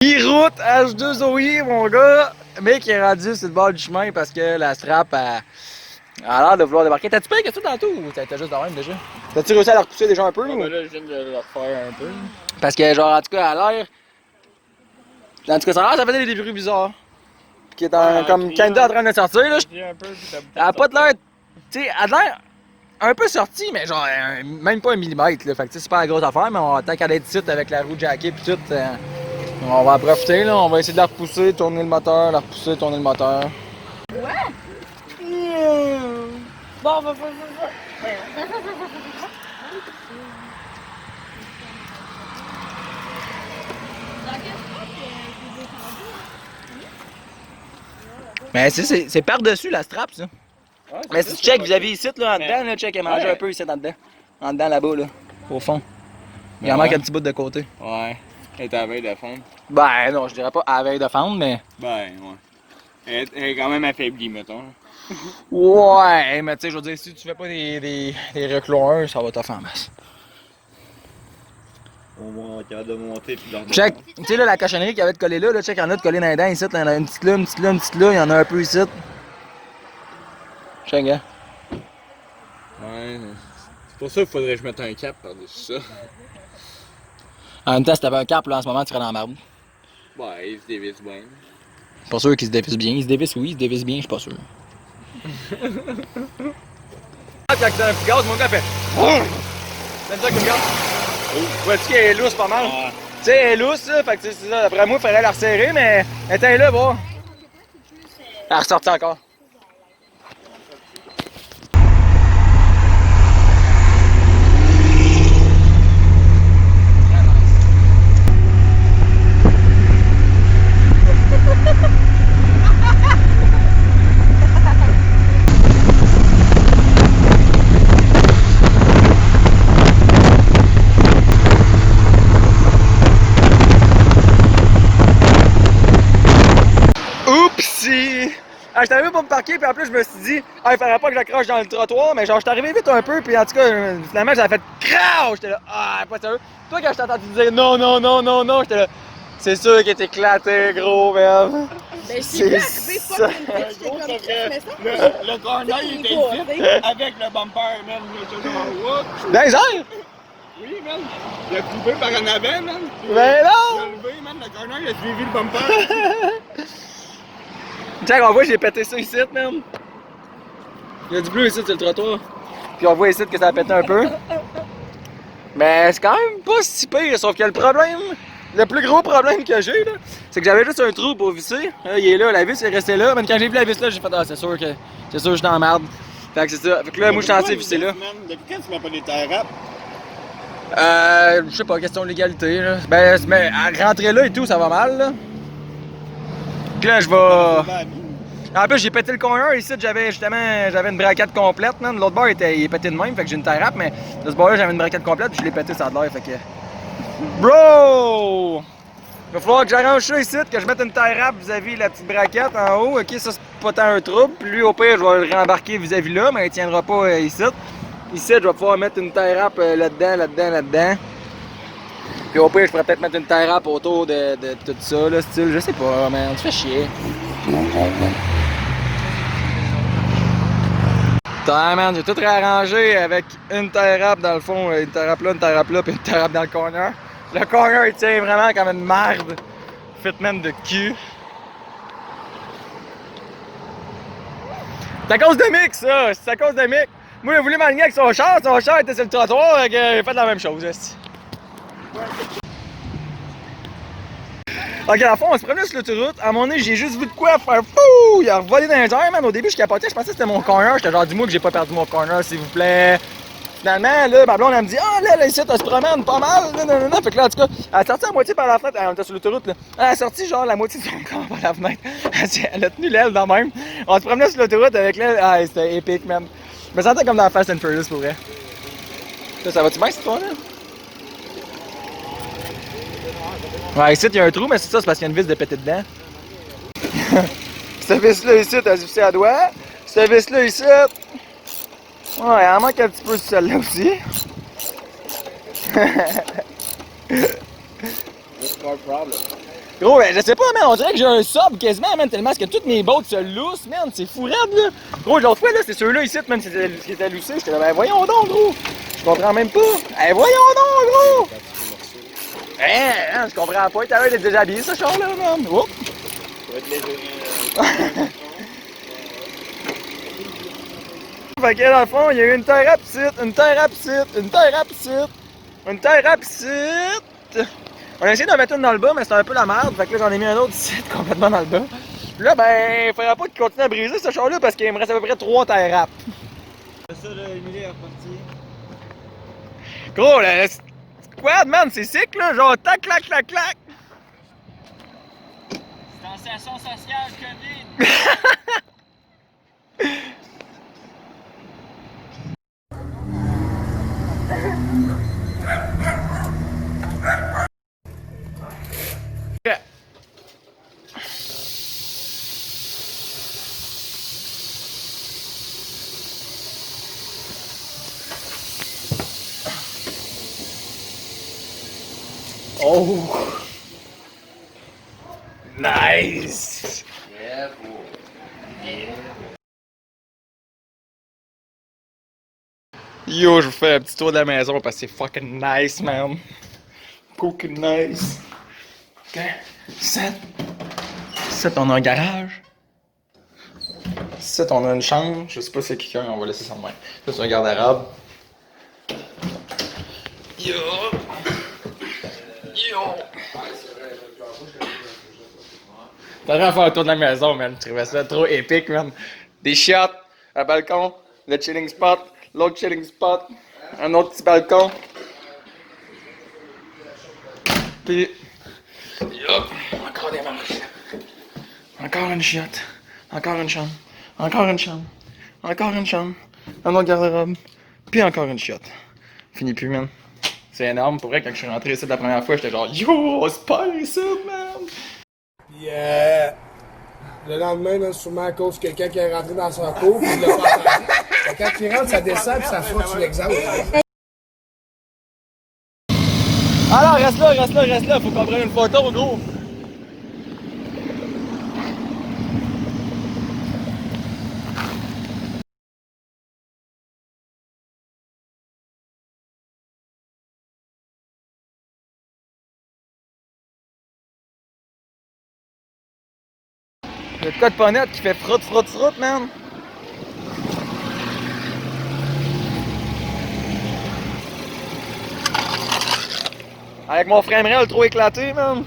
E-route H2OI, mon gars, mais qui est rendu sur le bord du chemin parce que la strap a l'air de vouloir débarquer. T'as-tu payé que ça tantôt ou t'as juste de même déjà? T'as-tu réussi à la repousser déjà un peu? Ouais, ben là, je viens de le refaire un peu. Parce que, genre, en tout cas, à l'air. En tout cas, ça a l'air, ça faisait des bruits bizarres. Puis qui est comme Canada en train de sortir, là. Elle a pas de l'air. Tu sais, elle a l'air un peu sortie, mais genre, même pas un millimètre, là. Fait que, tu sais, c'est pas la grosse affaire, mais tant qu'elle est ici avec la roue jackée pis tout. On va en profiter, là. On va essayer de la repousser, tourner le moteur, la repousser, tourner le moteur. Ouais? Bon, va. Mais c'est par-dessus la strap, ça. Ouais, Mais si tu check vis-à-vis ici, là, en dedans, là, check, elle mange un peu ici, en dedans. En dedans, là-bas, là. Au fond. Il en manque un petit bout de côté. Ouais. Elle est à la veille de fondre. Ben, non, je dirais pas à la veille de fendre, mais. Ben, ouais. Elle est quand même affaiblie, mettons. Ouais, mais tu sais, je veux dire, si tu fais pas des recloins, ça va t'offrir en masse. On va être capable de monter puis de Check, tu sais, là, la cochonnerie qu'il y avait de coller là, check, il y en a de coller dans les dents ici, là, il y en a une petite là, une petite là, une petite là, il y en a un peu ici. Check, gars. Ouais. C'est pour ça qu'il faudrait que je mette un cap par-dessus ça. En même temps, si t'avais un cap, là, en ce moment, tu serais dans la merde. Ouais, il se dévisse bien. Pas sûr qu'il se dévisse bien. Il se dévisse, oui, il se dévisse bien, je suis pas sûr. Quand t'as un petit gaz, mon gars fait. C'est ça que le gaz. Vois-tu qu'elle est lousse pas mal? Ouais. Tu sais, elle est lousse, là, fait que c'est ça. D'après moi, il fallait la resserrer, mais elle était là, bon. Elle est ressortie encore. Oupsie! Ah, j'étais arrivé pour me parquer, puis en plus, je me suis dit, ah, il fallait pas que j'accroche dans le trottoir, mais genre, j'étais arrivé vite un peu, puis en tout cas, finalement, j'avais fait crash! J'étais là, ah, pas sérieux. Toi, quand je t'ai entendu dire non, j'étais là, c'est sûr qu'il est éclaté, gros, merde. Ben, je t'ai vu arriver pas comme ça, j'étais comme mais ça. Le corner, il était ici avec le bumper, man. Dans les airs? Oui, man. Il a coupé par en avant, man. Ben Il non! a levé, man. Le corner, il a suivi le bumper. Check, on voit, j'ai pété ça ici, man. Il y a du bleu ici sur le trottoir. Puis on voit ici que ça a pété un peu. Mais c'est quand même pas si pire, sauf que le problème, le plus gros problème que j'ai, là, c'est que j'avais juste un trou pour visser. Là, il est là, la vis est restée là. Mais quand j'ai vu la vis là, j'ai fait, ah, c'est sûr que je suis dans la merde. Fait que c'est ça. Fait que là, moi, je suis censé visser là. Depuis quand tu mets pas des terres rap? Je sais pas, question de légalité, là. Ben, mais à rentrer là et tout, ça va mal, là. Puis là, je vais. En plus, j'ai pété le corner ici, j'avais une braquette complète, man. L'autre bord il est pété de même, fait que j'ai une taille rap, mais de ce bord-là, j'avais une braquette complète, puis je l'ai pété ça de l'air, fait que. Bro! Il va falloir que j'arrange ça ici, que je mette une taille rap vis-à-vis la petite braquette en haut. Ok, ça c'est pas tant un trouble. Puis lui, au pire, je vais le rembarquer vis-à-vis là, mais il tiendra pas ici. Ici, je vais pouvoir mettre une taille rap là-dedans. Puis au pire, je pourrais peut-être mettre une taille rap autour de tout ça, là, style, je sais pas, man, tu fais chier. Putain, man, j'ai tout réarrangé avec une taille rap dans le fond, une taille rap là, puis une taille rap dans le corner. Le corner, il tient vraiment comme une merde. Fitman de cul. C'est à cause de Mick, ça! C'est à cause de Mick! Moi, il a voulu m'aligner avec son char était sur le trottoir, et j'ai fait la même chose, aussi. Ok, à fond, on se promenait sur l'autoroute. À un moment donné, j'ai juste vu de quoi faire fou! Il a revolé dans les airs, man. Au début, je capotais, je pensais que c'était mon corner. J'étais genre, dis-moi que j'ai pas perdu mon corner, s'il vous plaît. Finalement, là, ma blonde, elle me dit, ah, là, ici, ça se promène pas mal. Non. Fait que là, en tout cas, elle est sortie à moitié par la fenêtre. On était sur l'autoroute, là. Elle est sortie, genre, la moitié de son corps par la fenêtre. Elle a tenu l'aile dans même. On se promenait sur l'autoroute avec l'aile. Ah, c'était épique, man. Je me sentais comme dans Fast and Furious, pour vrai. Ça va-tu bien, cette histoire-là? Ouais, ici, il y a un trou, mais c'est ça, c'est parce qu'il y a une vis de pété dedans. Cette vis-là, ici, t'as vissé à doigt. Cette vis-là, ici. Ouais, il en manque un petit peu sur celle-là aussi. What's our problem? Gros, ben, je sais pas, man, on dirait que j'ai un sub quasiment, man, tellement que toutes mes bottes se loussent, man, c'est fou raide, là. Gros, l'autre fois, là, c'est ceux-là ici, man, qui étaient loussés, j'étais là, ben voyons donc, gros. Je comprends même pas. Eh, voyons donc, gros. Je comprends pas, t'avais déjà habillé, ce char-là, man. Oups. Fait que dans le fond, il y a eu une terre à petite, une terre à petite, une terre à petite, une terre à petite. On a essayé d'en mettre une dans le bas, mais c'était un peu la merde. Fait que là, j'en ai mis un autre ici, complètement dans le bas. Puis là, ben, il faudra pas qu'il continue à briser ce char-là parce qu'il me reste à peu près 3 terres rap. C'est ça, là, Émilie est repartie. Gros, là, quad, man, c'est sick, là. Genre, tac, clac, clac, clac. Distanciation sociale, COVID. Oh! Nice! Yeah, boy. Yeah. Yo, je vous fais un petit tour de la maison parce que c'est fucking nice, man. Fucking nice. Ok. 7. On a un garage. 7, on a une chambre. Je sais pas si c'est quelqu'un, on va laisser ça de même. Ça, c'est un garde-robe. Yo! Yo! T'aurais à faire un tour de la maison, man. Je trouvais ça trop épique, man. Des chiottes, un balcon, le chilling spot, l'autre chilling spot, un autre petit balcon. Puis, hop, encore des marches. Encore une chiotte, encore une chambre, encore une chambre, encore une chambre, un autre garde-robe, puis encore une chiotte. Fini plus, man. C'est énorme. Pour vrai, quand je suis rentré ici la première fois, j'étais genre, yo, c'est pas ça, man. Puis le lendemain, là, sûrement à cause de quelqu'un qui est rentré dans son cours, puis il l'a pas entendu. Fait que quand il rentre, ça descend, puis ça frotte sur l'exemple. Alors, reste là, faut qu'on prenne une photo, gros. Il y a de quoi de pas net qui fait frotte, man. Avec mon framerel trop éclaté, man.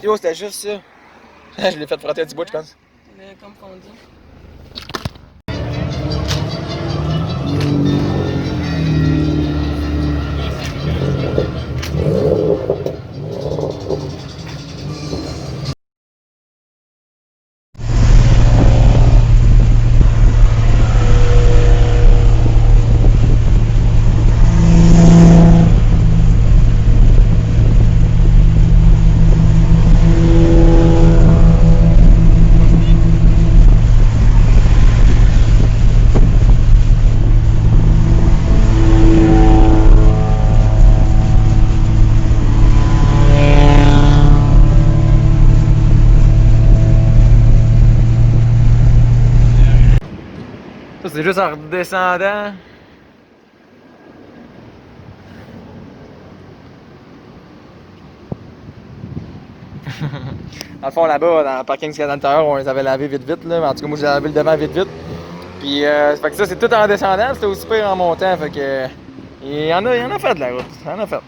Yo, c'était juste ça. Je l'ai fait frotter à 10 bouts, je pense. Mais comme on dit. Ça, c'est juste en redescendant. Dans le fond, là-bas, dans le parking qu'il y a à l'intérieur, on les avait lavés vite, là. Mais en tout cas, moi, j'ai lavé le devant vite. Puis, fait que ça, c'est tout en descendant, c'était aussi pire en montant. Fait que. Il y en a fait de la route. Il y en a fait.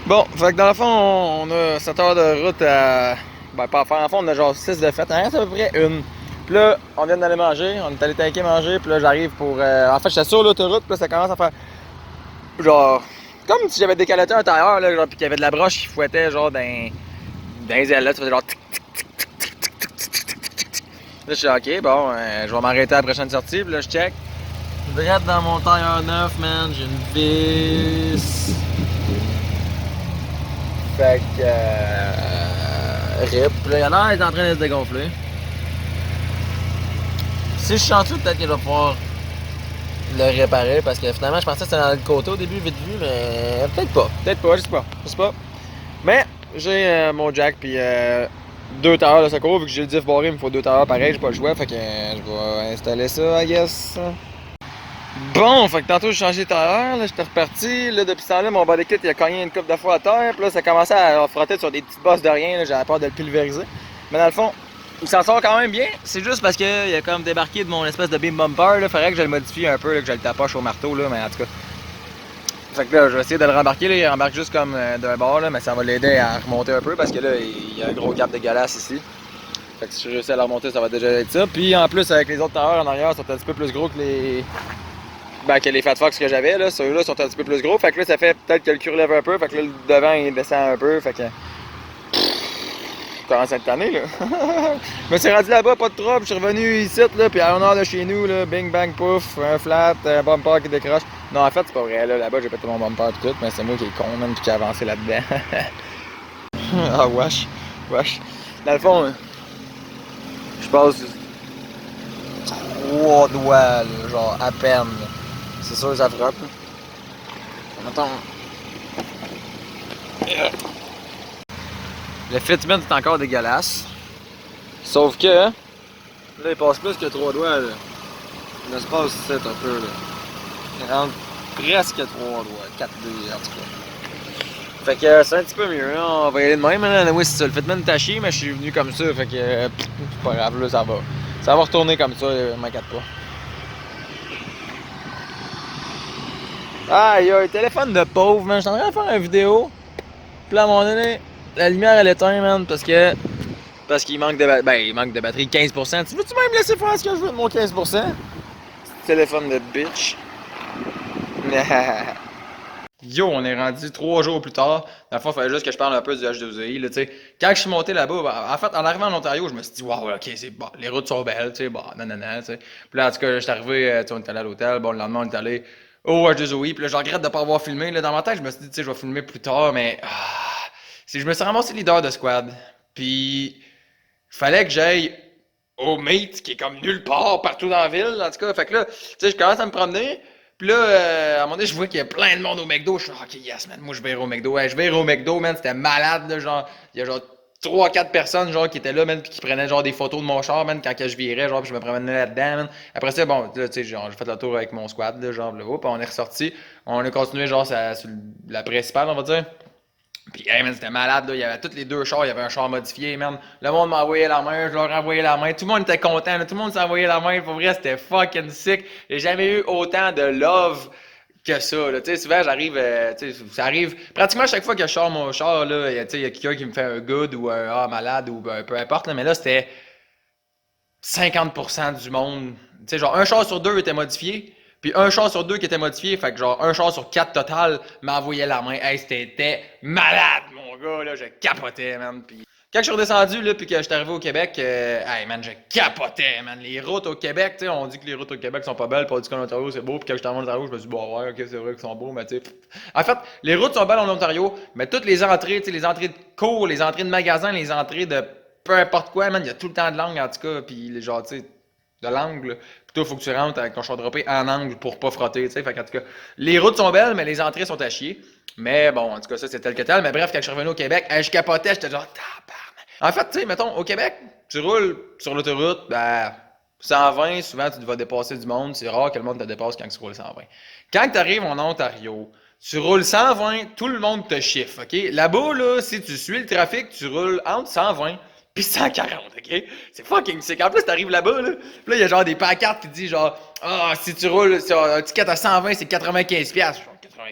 Bon, fait que dans le fond, on a 7 heures de route à. Ben, pas à faire. En fond, on a genre 6 de fête. Il en reste à peu près une. Puis là, on vient d'aller manger. On est allé tanker manger. Puis là, j'arrive pour. En fait, j'étais sur l'autoroute. Puis là, ça commence à faire. Genre. Comme si j'avais décalaté un tailleur, là. Genre, puis qu'il y avait de la broche qui fouettait, genre, dans les ailes, là. Ça faisait genre. Tic, tic, tic, tic, tic, tic, tic, tic, tic, tic, tic. Là, je suis ok, bon, je vais m'arrêter à la prochaine sortie. Puis là, je check. Direct dans mon tailleur neuf, man. J'ai une vis. Fait que. RIP. Là, il y en a un qui est en train de se dégonfler. Si je chante tout, peut-être qu'il va pouvoir le réparer parce que finalement, je pensais que c'était dans le côté au début, vite vu, mais peut-être pas. Peut-être pas, je sais pas. Mais j'ai mon jack puis 2 tailleurs de secours, vu que j'ai le diff barré, il me faut 2 tailleurs pareil, j'ai pas le choix, fait que je vais installer ça, I guess. Bon, fait que tantôt j'ai changé de tailleur, là j'étais reparti, là depuis ce temps-là mon body kit il a cogné une coupe de fois à terre, puis là ça commençait à frotter sur des petites bosses de rien, là, j'avais peur de le pulvériser. Mais dans le fond, il s'en sort quand même bien, c'est juste parce qu'il a comme débarqué de mon espèce de beam bumper, là, faudrait que je le modifie un peu, là, que je le tapoche au marteau, là, mais en tout cas. Fait que là, je vais essayer de le rembarquer, là, il rembarque juste comme d'un bord, là, mais ça va l'aider à remonter un peu parce que là, il y a un gros gap dégueulasse ici. Fait que si je réussis à le remonter, ça va déjà être ça. Puis en plus, avec les autres tailleurs en arrière, ils sont un petit peu plus gros que les Fat Fox que j'avais, là. Ceux-là sont un petit peu plus gros. Fait que là, ça fait peut-être que le cul relève un peu. Fait que là, le devant, il descend un peu. Fait que. Commence à être tanné, là. Je me suis rendu là-bas, pas de trouble. Je suis revenu ici, là. Puis à 1 heure de chez nous, là, bing, bang, pouf, un flat, un bumper qui décroche. Non, en fait, c'est pas vrai, là. Là-bas, j'ai pété mon bumper et tout. Mais c'est moi qui est con, même, puis qui a avancé là-dedans. Ah, wesh. Dans le fond, là, je passe 3 doigts, là, genre à peine. C'est sûr que ça frappe. Mettons. Le fitment est encore dégueulasse. Sauf que, là, il passe plus que 3 doigts, là. L'espace, c'est un peu, là. Il rentre presque 3 doigts, 4 doigts, en tout cas. Fait que c'est un petit peu mieux, là. On va y aller de même, là. Oui, c'est ça. Le fitment est à chier, mais je suis venu comme ça. Fait que, c'est pas grave, là, ça va. Ça va retourner comme ça, m'inquiète pas. Ah, il y a un téléphone de pauvre, man. J'étais en train de faire une vidéo. Puis là, à un moment donné, la lumière elle éteint, man, parce qu'il manque de batterie. Ben, il manque de batterie 15%. Tu veux-tu même laisser faire ce que je veux de mon 15%? Téléphone de bitch. Yo, on est rendu 3 jours plus tard. Dans le fond, il fallait juste que je parle un peu du H2I, là, tu sais. Quand je suis monté là-bas, en fait, en arrivant en Ontario, je me suis dit, waouh, ok, c'est bon, les routes sont belles, tu sais, bon, nanana, tu sais. Puis là, en tout cas, je suis arrivé, tu sais, on est allé à l'hôtel, bon, le lendemain, on est allé au H2OI, puis là, je regrette de pas avoir filmé, là, dans ma tête, je me suis dit, tu sais, je vais filmer plus tard, mais, je me suis ramassé leader de squad, puis fallait que j'aille au Meet, qui est comme nulle part, partout dans la ville, en tout cas, fait que là, tu sais, je commence à me promener. Puis là, à un moment donné, je vois qu'il y a plein de monde au McDo. Je suis ok, yes, man, moi je vais au McDo. Ouais, je vais au McDo, man, c'était malade, là, genre, il y a genre 3-4 personnes, genre, qui étaient là, man, puis qui prenaient, genre, des photos de mon char, man, quand que je virais, genre, puis je me promenais là-dedans, man. Après ça, bon, là, tu sais, genre, j'ai fait le tour avec mon squad, là, genre, là, puis on est ressorti. On a continué, genre, sur la principale, on va dire. Puis, hey, man, c'était malade, là. Il y avait tous les 2 chars. Il y avait un char modifié, man. Le monde m'a envoyé la main, je leur envoyé la main. Tout le monde était content, là. Tout le monde s'envoyait la main. Pour vrai, c'était fucking sick. J'ai jamais eu autant de love que ça, là. Tu sais, souvent, j'arrive, tu sais, ça arrive pratiquement chaque fois que je sors mon char, là. Tu sais, il y a quelqu'un qui me fait un good ou un malade ou peu importe, là. Mais là, c'était 50% du monde. Tu sais, genre, un char sur 2 était modifié. Puis un char sur 2 qui était modifié, fait que genre un char sur 4 total m'envoyait la main. Hey, c'était malade, mon gars, là, je capotais, man. Puis quand je suis redescendu, là, puis que j'étais arrivé au Québec, hey, man, je capotais, man. Les routes au Québec, tu sais, on dit que les routes au Québec sont pas belles, puis on dit qu'en Ontario, c'est beau, puis quand j'étais en Ontario, je me suis dit, bon, ouais, ok, c'est vrai qu'ils sont beaux, mais tu sais. En fait, les routes sont belles en Ontario, mais toutes les entrées, tu sais, les entrées de cours, les entrées de magasins, les entrées de peu importe quoi, man, il y a tout le temps de langue, en tout cas, puis genre, tu sais, de l'angle. Puis toi, il faut que tu rentres avec ton char droppé en angle pour pas frotter, tu sais. Fait qu'en tout cas, les routes sont belles, mais les entrées sont à chier. Mais bon, en tout cas, ça, c'est tel que tel. Mais bref, quand je suis revenu au Québec, je capotais, j'étais genre, tabarnak. En fait, tu sais, mettons, au Québec, tu roules sur l'autoroute, ben, 120, souvent, tu vas dépasser du monde. C'est rare que le monde te dépasse quand tu roules 120. Quand tu arrives en Ontario, tu roules 120, tout le monde te chiffre, OK? Là-bas, là, si tu suis le trafic, tu roules entre 120 puis 140, OK? C'est fucking sick. En plus, t'arrives là-bas, là, puis là, il y a genre des pancartes qui disent genre, si tu roules sur un ticket à 120, c'est 95$. Genre,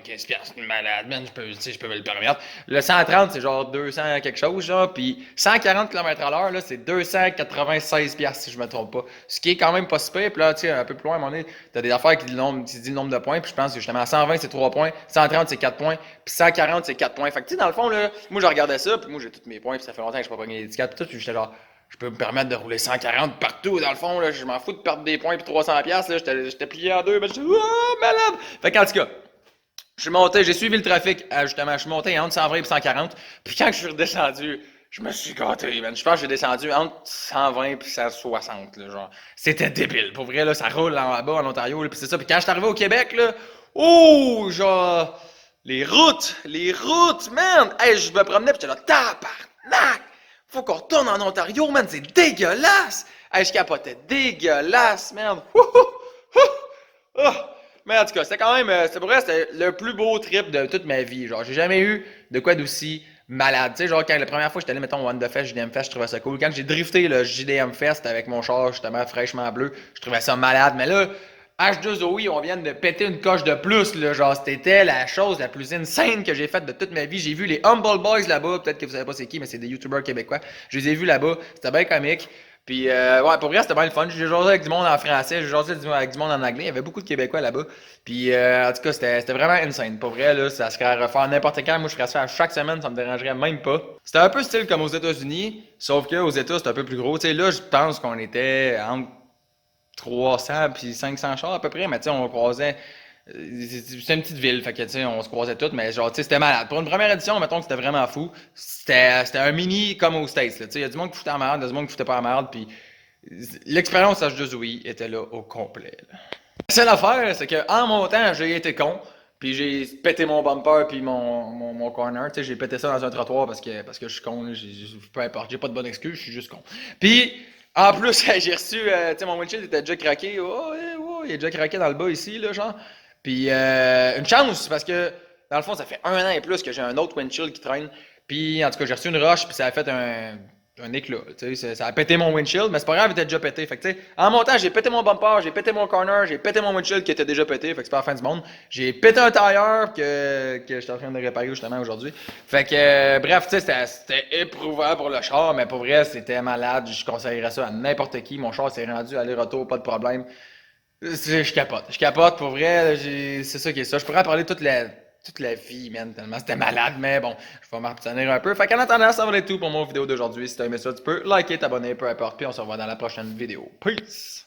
95$, c'est malade, man, je peux me le permettre. Le 130, c'est genre 200 quelque chose, genre, puis 140 km/h, là, c'est 296$, si je me trompe pas. Ce qui est quand même pas super, puis là, tu sais, un peu plus loin, à un moment donné, t'as des affaires qui disent le nombre de points, puis je pense que justement, 120, c'est 3 points, 130, c'est 4 points, puis 140, c'est 4 points. Fait que, tu sais, dans le fond, là, moi, je regardais ça, puis moi, j'ai tous mes points, puis ça fait longtemps que je n'ai pas pogné l'étiquette, puis tout, puis j'étais genre, je peux me permettre de rouler 140 partout, dans le fond, là, je m'en fous de perdre des points, puis 300$, là, j'étais plié en deux, mais j'étais, malade! Fait qu'en tout cas, je suis monté, j'ai suivi le trafic, justement, je suis monté entre 120 et 140, puis quand je suis redescendu, Je me suis gâté, man. Je pense que j'ai descendu entre 120 et 160, là, genre. C'était débile. Pour vrai, là, ça roule là-bas en Ontario, là, pis c'est ça. Puis quand je suis arrivé au Québec, là, oh, genre, les routes, man! Hey, je me promenais pis j'étais là, tabarnak! Faut qu'on retourne en Ontario, man, c'est dégueulasse! Hey, je capotais, dégueulasse, man! Oh! Mais en tout cas, c'était quand même, c'était pour vrai, c'était le plus beau trip de toute ma vie. Genre, j'ai jamais eu de quoi d'aussi malade. Tu sais, genre, quand la première fois que j'étais allé, mettons, au Wonderfest, JDM Fest, je trouvais ça cool. Quand j'ai drifté le JDM Fest avec mon char, justement, fraîchement bleu, je trouvais ça malade. Mais là, H2OE, on vient de péter une coche de plus, là. Genre, c'était la chose la plus insane que j'ai faite de toute ma vie. J'ai vu les Humble Boys là-bas. Peut-être que vous savez pas c'est qui, mais c'est des YouTubers québécois. Je les ai vus là-bas. C'était bien comique. Puis, ouais, pour vrai, c'était bien le fun. J'ai jasé avec du monde en français, j'ai jasé avec du monde en anglais. Il y avait beaucoup de Québécois là-bas. Puis, en tout cas, c'était vraiment insane. Pour vrai, là, ça serait à refaire n'importe quand. Moi, je ferais ça à chaque semaine, ça me dérangerait même pas. C'était un peu style comme aux États-Unis, sauf qu'aux États, c'est un peu plus gros. Tu sais, là, je pense qu'on était entre 300 puis 500 chars à peu près, mais tu sais, on croisait. C'était une petite ville, fait que tu sais, on se croisait toutes, mais genre, tu sais, c'était malade. Pour une première édition, mettons que c'était vraiment fou. C'était un mini comme aux States, là. Tu sais, il y a du monde qui foutait en merde, il y a du monde qui foutait pas en merde, puis l'expérience H2OE était là au complet, là. La seule affaire, c'est qu'en montant, j'ai été con, puis j'ai pété mon bumper puis mon corner. Tu sais, j'ai pété ça dans un trottoir parce que je suis con, là. Peu importe, j'ai pas de bonne excuse, je suis juste con. Puis, en plus, j'ai reçu, tu sais, mon windshield était déjà craqué. Oh, oh, il est déjà craqué dans le bas ici, là, genre. Puis, une chance, parce que, dans le fond, ça fait 1 an et plus que j'ai un autre windshield qui traîne. Puis, en tout cas, j'ai reçu une roche, puis ça a fait un éclat. Tu sais, ça a pété mon windshield, mais c'est pas grave, il était déjà pété. Fait que, tu sais, en montant, j'ai pété mon bumper, j'ai pété mon corner, j'ai pété mon windshield qui était déjà pété. Fait que c'est pas la fin du monde. J'ai pété un tailleur que j'étais en train de réparer justement aujourd'hui. Fait que, bref, tu sais, c'était éprouvant pour le char, mais pour vrai, c'était malade. Je conseillerais ça à n'importe qui. Mon char s'est rendu aller-retour, pas de problème. Je capote, pour vrai, c'est ça qui est ça. Je pourrais en parler toute la vie, man, tellement c'était malade, mais bon, je vais m'abstenir un peu. Fait qu'en attendant, ça va être tout pour mon vidéo d'aujourd'hui. Si t'as aimé ça, tu peux liker, t'abonner, peu importe, puis on se revoit dans la prochaine vidéo. Peace!